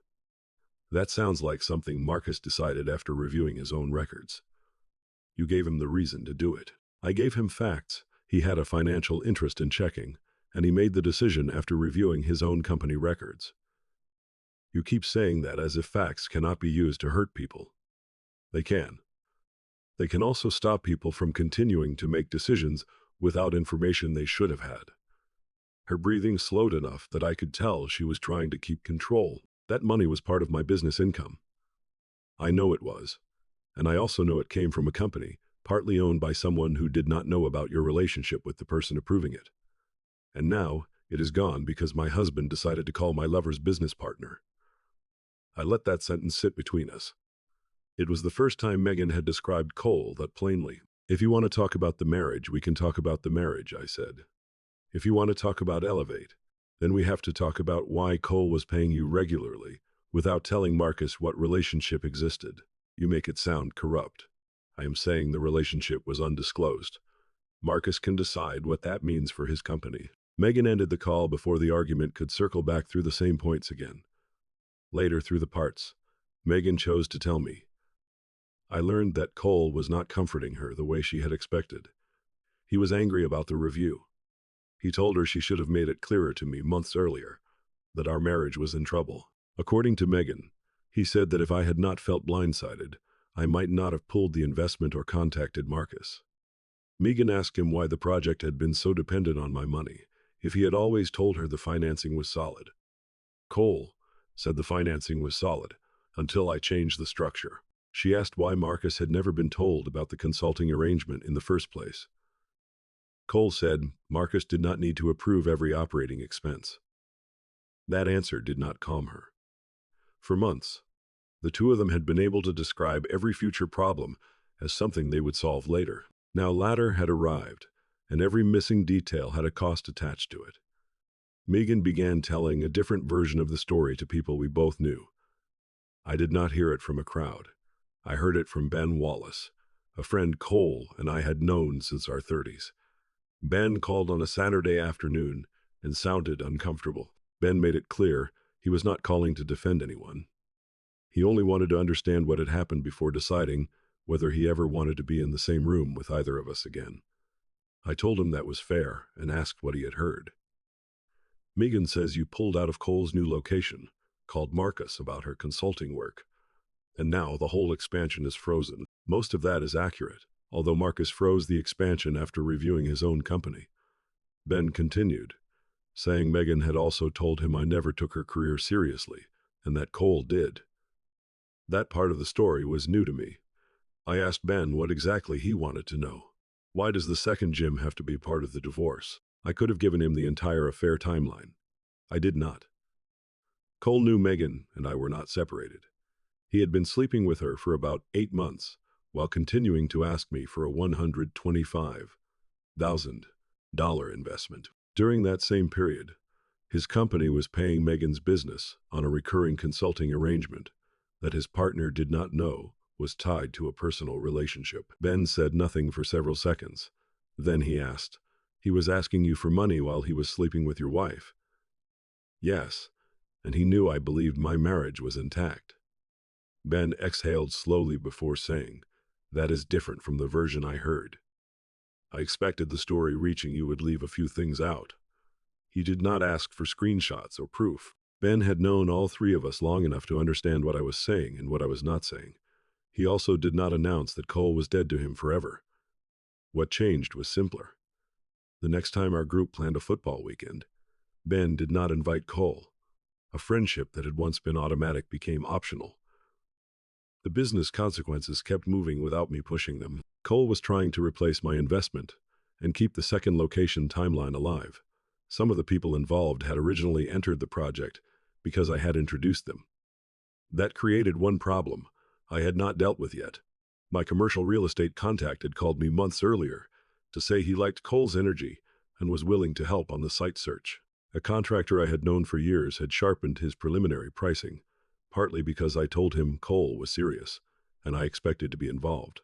That sounds like something Marcus decided after reviewing his own records. You gave him the reason to do it. I gave him facts he had a financial interest in checking, and he made the decision after reviewing his own company records. You keep saying that as if facts cannot be used to hurt people. They can. They can also stop people from continuing to make decisions without information they should have had. Her breathing slowed enough that I could tell she was trying to keep control. That money was part of my business income. I know it was, and I also know it came from a company partly owned by someone who did not know about your relationship with the person approving it. And now it is gone because my husband decided to call my lover's business partner. I let that sentence sit between us. It was the first time Megan had described Cole that plainly. If you want to talk about the marriage, we can talk about the marriage, I said. If you want to talk about Elevate, then we have to talk about why Cole was paying you regularly without telling Marcus what relationship existed. You make it sound corrupt. I am saying the relationship was undisclosed. Marcus can decide what that means for his company. Megan ended the call before the argument could circle back through the same points again. Later through the parts, Megan chose to tell me. I learned that Cole was not comforting her the way she had expected. He was angry about the review. He told her she should have made it clearer to me months earlier that our marriage was in trouble. According to Megan, he said that if I had not felt blindsided, I might not have pulled the investment or contacted Marcus. Megan asked him why the project had been so dependent on my money, if he had always told her the financing was solid. Cole said the financing was solid until I changed the structure. She asked why Marcus had never been told about the consulting arrangement in the first place. Cole said Marcus did not need to approve every operating expense. That answer did not calm her. For months, the two of them had been able to describe every future problem as something they would solve later. Now latter had arrived, and every missing detail had a cost attached to it. Megan began telling a different version of the story to people we both knew. I did not hear it from a crowd. I heard it from Ben Wallace, a friend Cole and I had known since our 30s. Ben called on a Saturday afternoon and sounded uncomfortable. Ben made it clear he was not calling to defend anyone. He only wanted to understand what had happened before deciding whether he ever wanted to be in the same room with either of us again. I told him that was fair and asked what he had heard. Megan says you pulled out of Cole's new location, called Marcus about her consulting work, and now the whole expansion is frozen. Most of that is accurate, although Marcus froze the expansion after reviewing his own company. Ben continued, saying Megan had also told him I never took her career seriously, and that Cole did. That part of the story was new to me. I asked Ben what exactly he wanted to know. Why does the second Jim have to be part of the divorce? I could have given him the entire affair timeline. I did not. Cole knew Megan and I were not separated. He had been sleeping with her for about 8 months, while continuing to ask me for a $125,000 investment. During that same period, his company was paying Megan's business on a recurring consulting arrangement that his partner did not know was tied to a personal relationship. Ben said nothing for several seconds. Then he asked, "He was asking you for money while he was sleeping with your wife?" "Yes, and he knew I believed my marriage was intact." Ben exhaled slowly before saying, "That is different from the version I heard. I expected the story reaching you would leave a few things out." He did not ask for screenshots or proof. Ben had known all three of us long enough to understand what I was saying and what I was not saying. He also did not announce that Cole was dead to him forever. What changed was simpler. The next time our group planned a football weekend, Ben did not invite Cole. A friendship that had once been automatic became optional. The business consequences kept moving without me pushing them. Cole was trying to replace my investment and keep the second location timeline alive. Some of the people involved had originally entered the project because I had introduced them. That created one problem I had not dealt with yet. My commercial real estate contact had called me months earlier to say he liked Cole's energy and was willing to help on the site search. A contractor I had known for years had sharpened his preliminary pricing, partly because I told him Cole was serious, and I expected to be involved.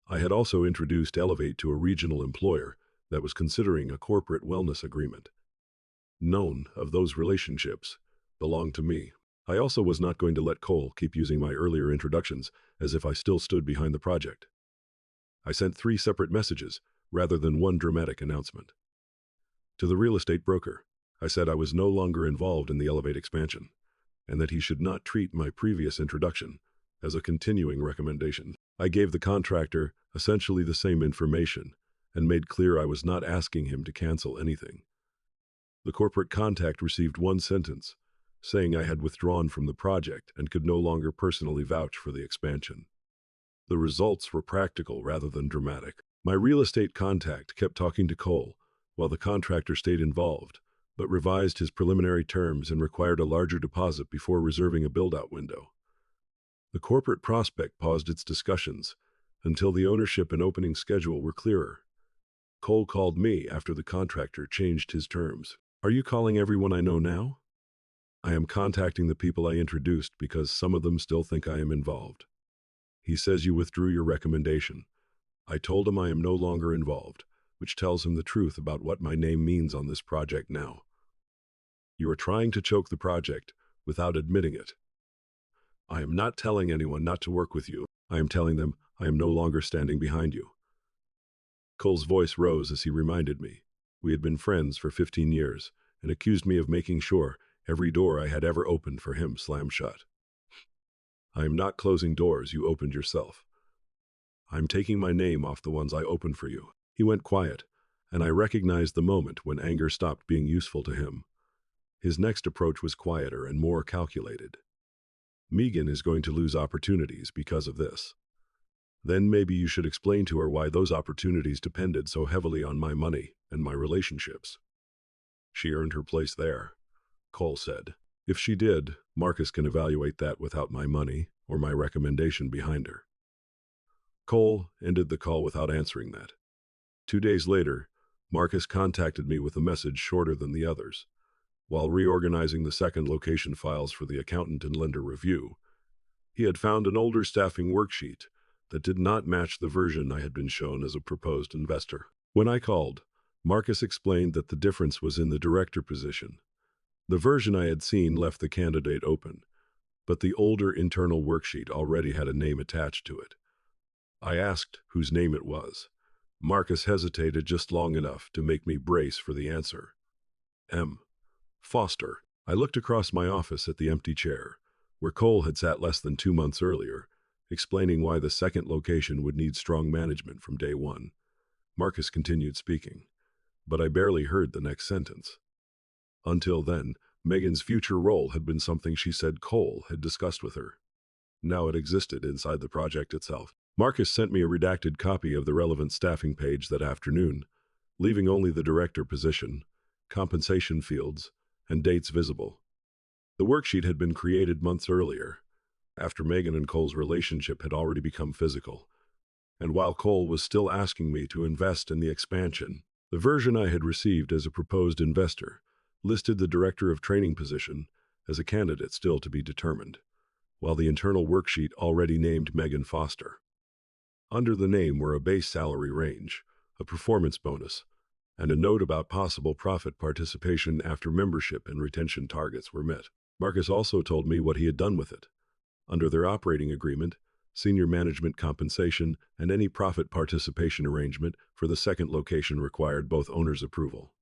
I had also introduced Elevate to a regional employer that was considering a corporate wellness agreement. None of those relationships belonged to me. I also was not going to let Cole keep using my earlier introductions as if I still stood behind the project. I sent 3 separate messages rather than one dramatic announcement. To the real estate broker, I said I was no longer involved in the Elevate expansion, and that he should not treat my previous introduction as a continuing recommendation. I gave the contractor essentially the same information and made clear I was not asking him to cancel anything. The corporate contact received one sentence, saying I had withdrawn from the project and could no longer personally vouch for the expansion. The results were practical rather than dramatic. My real estate contact kept talking to Cole while the contractor stayed involved, but revised his preliminary terms and required a larger deposit before reserving a build-out window. The corporate prospect paused its discussions until the ownership and opening schedule were clearer. Cole called me after the contractor changed his terms. "Are you calling everyone I know now?" "I am contacting the people I introduced because some of them still think I am involved." "He says you withdrew your recommendation." I told him I am no longer involved, which tells him the truth about what my name means on this project now. "You are trying to choke the project without admitting it." "I am not telling anyone not to work with you. I am telling them I am no longer standing behind you." Cole's voice rose as he reminded me we had been friends for 15 years and accused me of making sure every door I had ever opened for him slammed shut. "I am not closing doors you opened yourself. I'm taking my name off the ones I opened for you." He went quiet, and I recognized the moment when anger stopped being useful to him. His next approach was quieter and more calculated. Megan is going to lose opportunities because of this. Then maybe you should explain to her why those opportunities depended so heavily on my money and my relationships. She earned her place there, Cole said. If she did, Marcus can evaluate that without my money or my recommendation behind her. Cole ended the call without answering that. 2 days later, Marcus contacted me with a message shorter than the others. While reorganizing the second location files for the accountant and lender review, he had found an older staffing worksheet that did not match the version I had been shown as a proposed investor. When I called, Marcus explained that the difference was in the director position. The version I had seen left the candidate open, but the older internal worksheet already had a name attached to it. I asked whose name it was. Marcus hesitated just long enough to make me brace for the answer. M. Foster. I looked across my office at the empty chair, where Cole had sat less than 2 months earlier, explaining why the second location would need strong management from day one. Marcus continued speaking, but I barely heard the next sentence. Until then, Megan's future role had been something she said Cole had discussed with her. Now it existed inside the project itself. Marcus sent me a redacted copy of the relevant staffing page that afternoon, leaving only the director position, compensation fields, and dates visible. The worksheet had been created months earlier, after Megan and Cole's relationship had already become physical, and while Cole was still asking me to invest in the expansion. The version I had received as a proposed investor listed the director of training position as a candidate still to be determined, while the internal worksheet already named Megan Foster. Under the name were a base salary range, a performance bonus, and a note about possible profit participation after membership and retention targets were met. Marcus also told me what he had done with it. Under their operating agreement, senior management compensation and any profit participation arrangement for the second location required both owners' approval.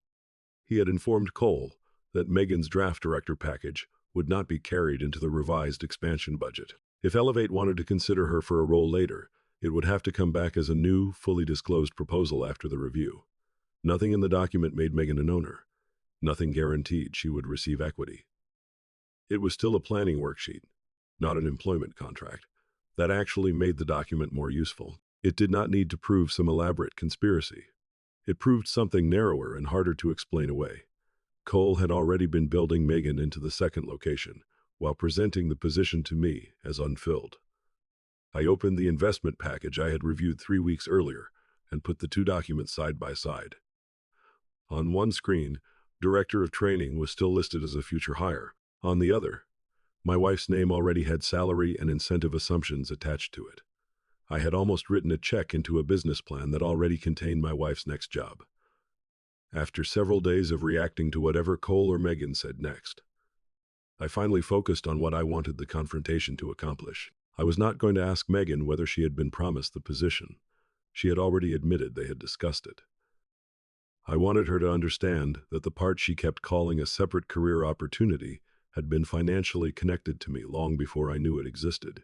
He had informed Cole that Megan's draft director package would not be carried into the revised expansion budget. If Elevate wanted to consider her for a role later, it would have to come back as a new, fully disclosed proposal after the review. Nothing in the document made Megan an owner. Nothing guaranteed she would receive equity. It was still a planning worksheet, not an employment contract. That actually made the document more useful. It did not need to prove some elaborate conspiracy. It proved something narrower and harder to explain away. Cole had already been building Megan into the second location, while presenting the position to me as unfilled. I opened the investment package I had reviewed 3 weeks earlier and put the two documents side by side. On one screen, Director of Training was still listed as a future hire. On the other, my wife's name already had salary and incentive assumptions attached to it. I had almost written a check into a business plan that already contained my wife's next job. After several days of reacting to whatever Cole or Megan said next, I finally focused on what I wanted the confrontation to accomplish. I was not going to ask Megan whether she had been promised the position. She had already admitted they had discussed it. I wanted her to understand that the part she kept calling a separate career opportunity had been financially connected to me long before I knew it existed.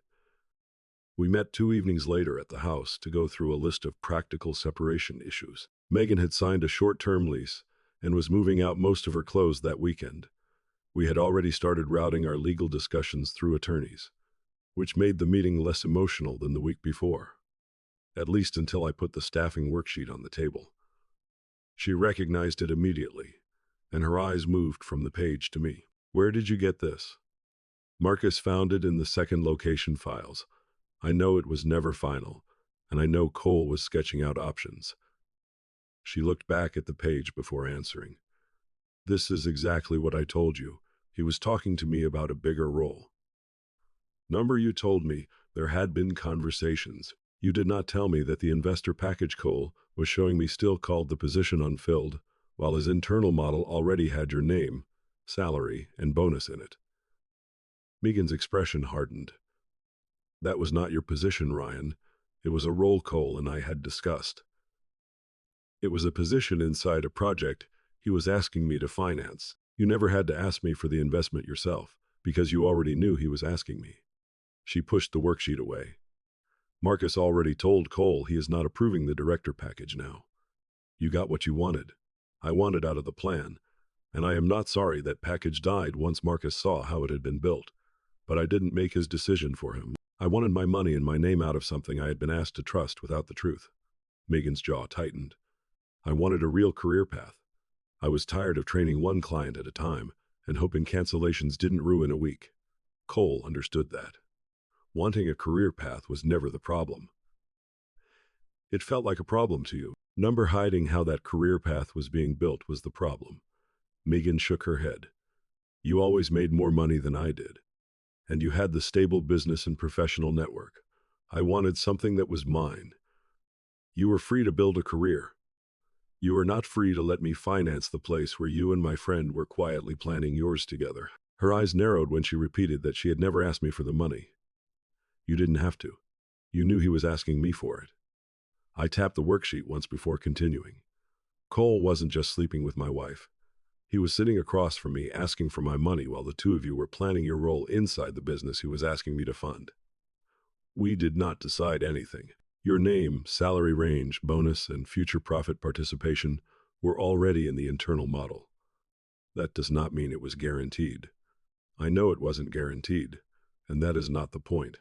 We met 2 evenings later at the house to go through a list of practical separation issues. Megan had signed a short-term lease and was moving out most of her clothes that weekend. We had already started routing our legal discussions through attorneys, which made the meeting less emotional than the week before, at least until I put the staffing worksheet on the table. She recognized it immediately, and her eyes moved from the page to me. "Where did you get this?" Marcus found it in the second location files. I know it was never final, and I know Cole was sketching out options. She looked back at the page before answering. "This is exactly what I told you. He was talking to me about a bigger role." "Number, you told me there had been conversations. You did not tell me that the investor package Cole was showing me still called the position unfilled, while his internal model already had your name, salary, and bonus in it." Megan's expression hardened. "That was not your position, Ryan. It was a role Cole and I had discussed. It was a position inside a project he was asking me to finance. You never had to ask me for the investment yourself, because you already knew he was asking me." She pushed the worksheet away. "Marcus already told Cole he is not approving the director package now." You got what you wanted. I wanted out of the plan, and I am not sorry that package died once Marcus saw how it had been built. But I didn't make his decision for him. I wanted my money and my name out of something I had been asked to trust without the truth. Megan's jaw tightened. I wanted a real career path. I was tired of training one client at a time and hoping cancellations didn't ruin a week. Cole understood that. Wanting a career path was never the problem. It felt like a problem to you. Number hiding how that career path was being built was the problem. Megan shook her head. You always made more money than I did. And you had the stable business and professional network. I wanted something that was mine. You were free to build a career. You were not free to let me finance the place where you and my friend were quietly planning yours together. Her eyes narrowed when she repeated that she had never asked me for the money. You didn't have to. You knew he was asking me for it. I tapped the worksheet once before continuing. Cole wasn't just sleeping with my wife. He was sitting across from me asking for my money while the two of you were planning your role inside the business he was asking me to fund. We did not decide anything. Your name, salary range, bonus, and future profit participation were already in the internal model. That does not mean it was guaranteed. I know it wasn't guaranteed, and that is not the point.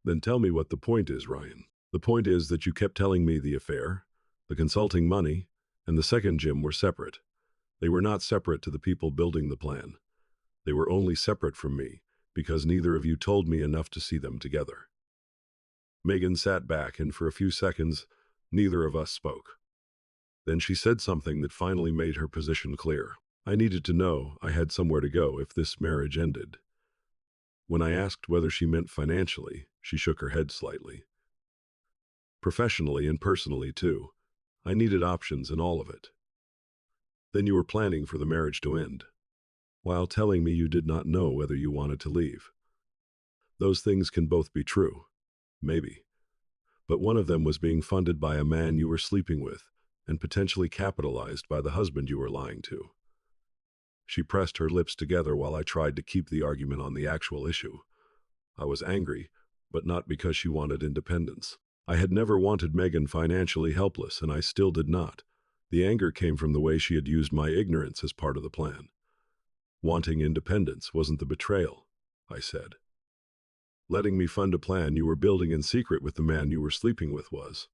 Then tell me what the point is, Ryan. The point is that you kept telling me the affair, the consulting money, and the second gym were separate. They were not separate to the people building the plan. They were only separate from me, because neither of you told me enough to see them together. Megan sat back, and for a few seconds, neither of us spoke. Then she said something that finally made her position clear. I needed to know I had somewhere to go if this marriage ended. When I asked whether she meant financially, she shook her head slightly. Professionally and personally, too. I needed options in all of it. Then you were planning for the marriage to end, while telling me you did not know whether you wanted to leave. Those things can both be true. Maybe. But one of them was being funded by a man you were sleeping with, and potentially capitalized by the husband you were lying to. She pressed her lips together while I tried to keep the argument on the actual issue. I was angry, but not because she wanted independence. I had never wanted Megan financially helpless, and I still did not. The anger came from the way she had used my ignorance as part of the plan. Wanting independence wasn't the betrayal, I said. Letting me fund a plan you were building in secret with the man you were sleeping with was.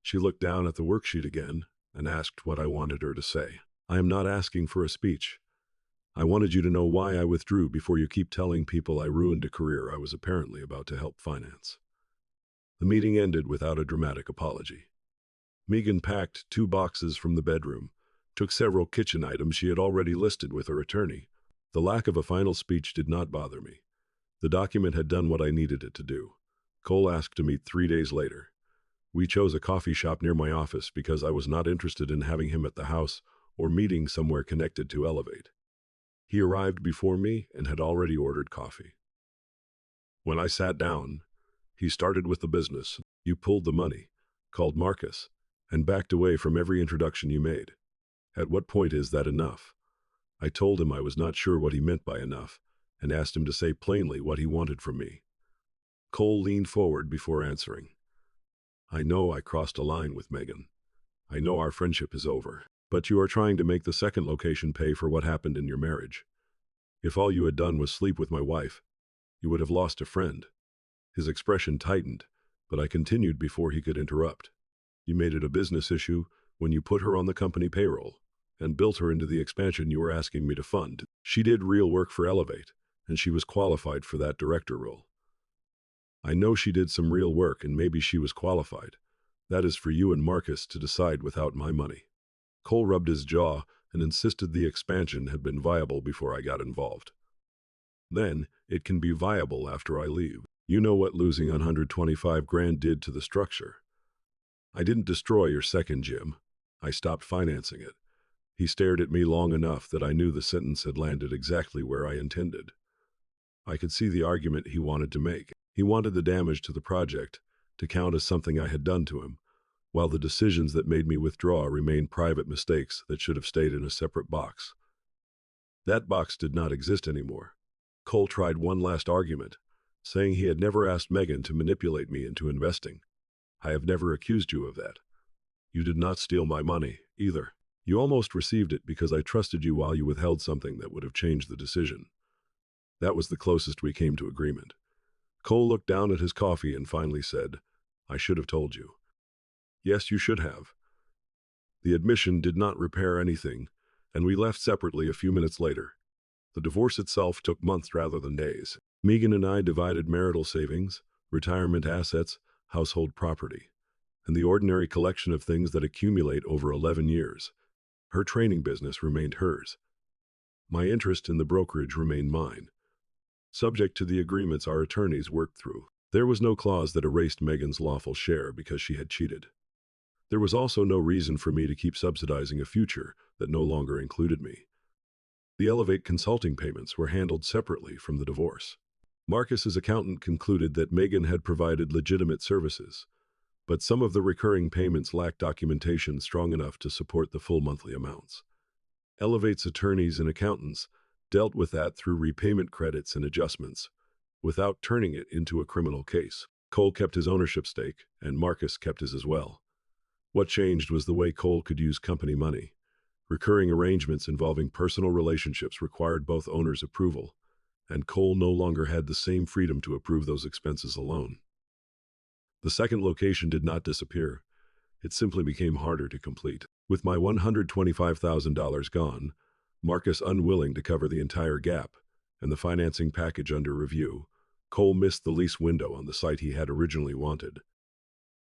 She looked down at the worksheet again and asked what I wanted her to say. I am not asking for a speech. I wanted you to know why I withdrew before you keep telling people I ruined a career I was apparently about to help finance. The meeting ended without a dramatic apology. Megan packed 2 boxes from the bedroom, took several kitchen items she had already listed with her attorney. The lack of a final speech did not bother me. The document had done what I needed it to do. Cole asked to meet 3 days later. We chose a coffee shop near my office because I was not interested in having him at the house or meeting somewhere connected to Elevate. He arrived before me and had already ordered coffee. When I sat down, he started with the business. You pulled the money, called Marcus, and backed away from every introduction you made. At what point is that enough? I told him I was not sure what he meant by enough, and asked him to say plainly what he wanted from me. Cole leaned forward before answering. I know I crossed a line with Megan. I know our friendship is over. But you are trying to make the second location pay for what happened in your marriage. If all you had done was sleep with my wife, you would have lost a friend. His expression tightened, but I continued before he could interrupt. You made it a business issue when you put her on the company payroll and built her into the expansion you were asking me to fund. She did real work for Elevate, and she was qualified for that director role. I know she did some real work, and maybe she was qualified. That is for you and Marcus to decide without my money. Cole rubbed his jaw and insisted the expansion had been viable before I got involved. Then, it can be viable after I leave. You know what losing $125,000 did to the structure. I didn't destroy your second gym. I stopped financing it. He stared at me long enough that I knew the sentence had landed exactly where I intended. I could see the argument he wanted to make. He wanted the damage to the project to count as something I had done to him, while the decisions that made me withdraw remained private mistakes that should have stayed in a separate box. That box did not exist anymore. Cole tried one last argument, saying he had never asked Megan to manipulate me into investing. I have never accused you of that. You did not steal my money, either. You almost received it because I trusted you while you withheld something that would have changed the decision. That was the closest we came to agreement. Cole looked down at his coffee and finally said, I should have told you. Yes, you should have. The admission did not repair anything, and we left separately a few minutes later. The divorce itself took months rather than days. Megan and I divided marital savings, retirement assets, household property, and the ordinary collection of things that accumulate over 11 years. Her training business remained hers. My interest in the brokerage remained mine, subject to the agreements our attorneys worked through. There was no clause that erased Megan's lawful share because she had cheated. There was also no reason for me to keep subsidizing a future that no longer included me. The Elevate consulting payments were handled separately from the divorce. Marcus's accountant concluded that Megan had provided legitimate services, but some of the recurring payments lacked documentation strong enough to support the full monthly amounts. Elevate's attorneys and accountants dealt with that through repayment credits and adjustments, without turning it into a criminal case. Cole kept his ownership stake, and Marcus kept his as well. What changed was the way Cole could use company money. Recurring arrangements involving personal relationships required both owners' approval, and Cole no longer had the same freedom to approve those expenses alone. The second location did not disappear. It simply became harder to complete. With my $125,000 gone, Marcus unwilling to cover the entire gap, and the financing package under review, Cole missed the lease window on the site he had originally wanted.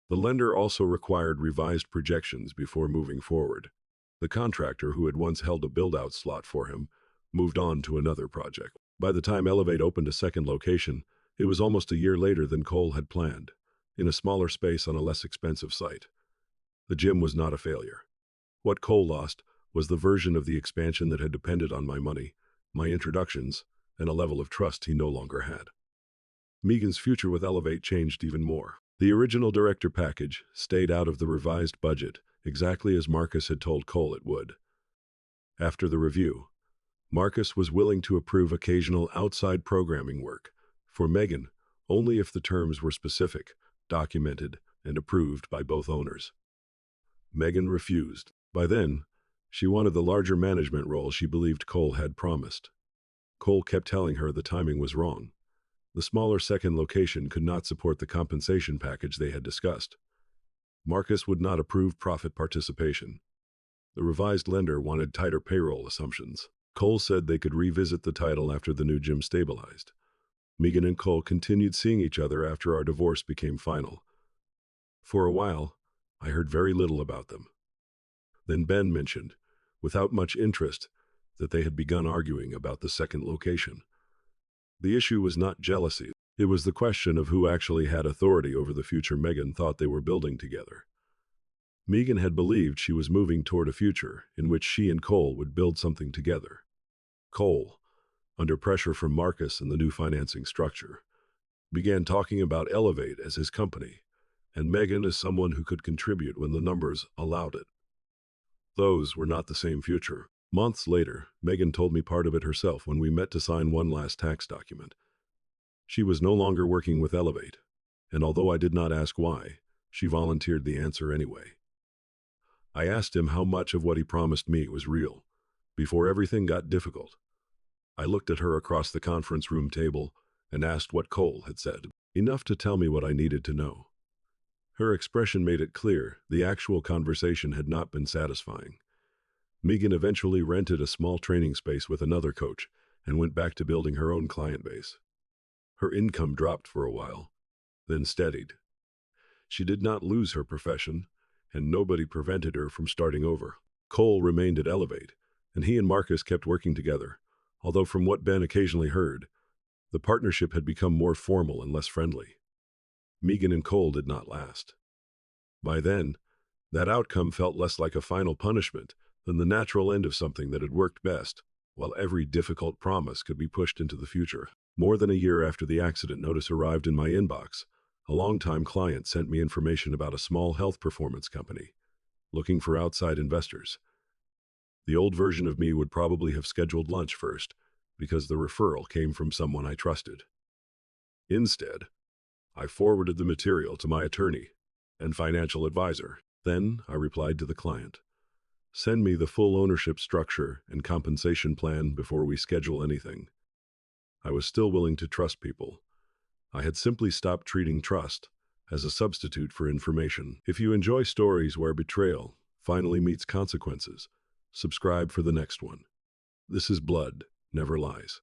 The lender also required revised projections before moving forward. The contractor who had once held a build-out slot for him moved on to another project. By the time Elevate opened a second location, it was almost a year later than Cole had planned, in a smaller space on a less expensive site. The gym was not a failure. What Cole lost was the version of the expansion that had depended on my money, my introductions, and a level of trust he no longer had. Megan's future with Elevate changed even more. The original director package stayed out of the revised budget, exactly as Marcus had told Cole it would. After the review, Marcus was willing to approve occasional outside programming work for Megan only if the terms were specific, documented, and approved by both owners. Megan refused. By then, she wanted the larger management role she believed Cole had promised. Cole kept telling her the timing was wrong. The smaller second location could not support the compensation package they had discussed. Marcus would not approve profit participation. The revised lender wanted tighter payroll assumptions. Cole said they could revisit the title after the new gym stabilized. Megan and Cole continued seeing each other after our divorce became final. For a while, I heard very little about them. Then Ben mentioned, without much interest, that they had begun arguing about the second location. The issue was not jealousy. It was the question of who actually had authority over the future Megan thought they were building together. Megan had believed she was moving toward a future in which she and Cole would build something together. Cole, under pressure from Marcus and the new financing structure, began talking about Elevate as his company, and Megan as someone who could contribute when the numbers allowed it. Those were not the same future. Months later, Megan told me part of it herself when we met to sign one last tax document. She was no longer working with Elevate, and although I did not ask why, she volunteered the answer anyway. I asked him how much of what he promised me was real, before everything got difficult. I looked at her across the conference room table and asked what Cole had said, enough to tell me what I needed to know. Her expression made it clear the actual conversation had not been satisfying. Megan eventually rented a small training space with another coach and went back to building her own client base. Her income dropped for a while, then steadied. She did not lose her profession, and nobody prevented her from starting over. Cole remained at Elevate, and he and Marcus kept working together, although from what Ben occasionally heard, the partnership had become more formal and less friendly. Megan and Cole did not last. By then, that outcome felt less like a final punishment than the natural end of something that had worked best, while every difficult promise could be pushed into the future. More than a year after the accident notice arrived in my inbox, a longtime client sent me information about a small health performance company, looking for outside investors. The old version of me would probably have scheduled lunch first, because the referral came from someone I trusted. Instead, I forwarded the material to my attorney and financial advisor. Then I replied to the client, "Send me the full ownership structure and compensation plan before we schedule anything." I was still willing to trust people. I had simply stopped treating trust as a substitute for information. If you enjoy stories where betrayal finally meets consequences, subscribe for the next one. This is Blood Never Lies.